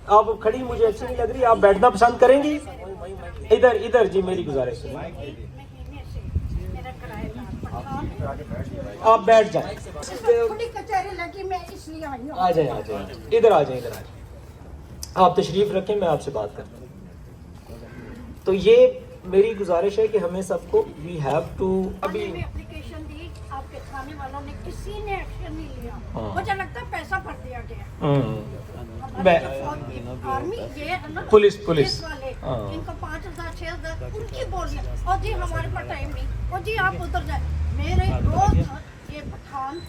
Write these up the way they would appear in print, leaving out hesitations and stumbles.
آپ کھڑی مجھے اچھی نہیں لگ رہی, آپ بیٹھنا پسند کریں گی؟ ادھر ادھر جی میری گزارش ہے, آپ بیٹھ جائیں. آ جائیں آ جائیں, ادھر آ جائیں, ادھر آ جائیں, آپ تشریف رکھیں, میں آپ سے بات کرتا ہوں. تو یہ میری گزارش ہے کہ ہمیں سب کو وی ہیو ٹو ابھی اپلیکیشن دی, آپ کے تھانے والوں نے کسی نے ایکشن نہیں لیا, مجھے لگتا ہے پیسہ بھر دیا گیا. آرمی یہ پولیس والے ان کو 5,000 6,000 ان کی بولی, اور جی ہمارے پاس ٹائم نہیں, اور جی آپ ادھر جائیں. میرے روز یہ پٹھان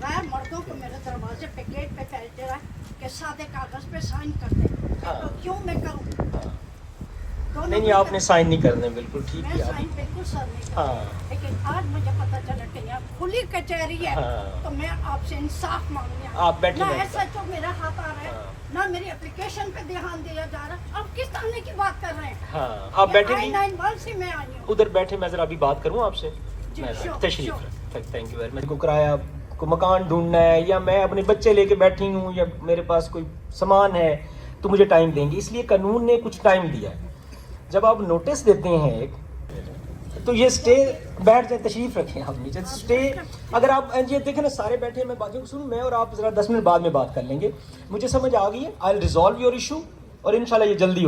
غیر مردوں کو میرے دروازے پہ گیٹ پہ پھیلتے رہا کہ سادے کاغذ پہ سائن کرتے, تو کیوں میں کروں؟ نہیں آپ نے سائن نہیں کرنے, بالکل ٹھیک میں ہے. سائن بالکل سر نہیں کرتا, لیکن آج مجھے پتہ چلا کہ یہاں کھلی کچہری ہے, تو میں آپ سے انصاف مانگنے آئی. آپ بیٹھے نہ ایسا تو میرا ہاتھ آ رہا ہے, نہ میری اپلیکیشن پہ دھیان دیا جا رہا. آپ کس طرح کی بات کر رہے ہیں؟ ہاں آپ بیٹھے نہیں, I-9 سے میں آئی ہوں. ادھر بیٹھے, میں ذرا ابھی بات کروں آپ سے. تشریف, تھینک یو ویری مچ. کو کرایہ کو مکان ڈھونڈنا ہے, یا میں اپنے بچے لے کے بیٹھی ہوں, یا میرے پاس کوئی سامان ہے, تو مجھے ٹائم دیں گے. اس لیے قانون نے کچھ ٹائم دیا ہے. جب آپ نوٹس دیتے ہیں ایک, تو یہ اسٹے, بیٹھ جائیں, تشریف رکھیں آپ نیچے. اسٹے اگر آپ یہ دیکھیں نا سارے بیٹھے, میں باتیں سنوں, میں اور آپ ذرا 10 منٹ بعد میں بات کر لیں گے. مجھے سمجھ آ گئی ہے, آئی ول ریزالو یور ایشو, اور انشاءاللہ یہ جلدی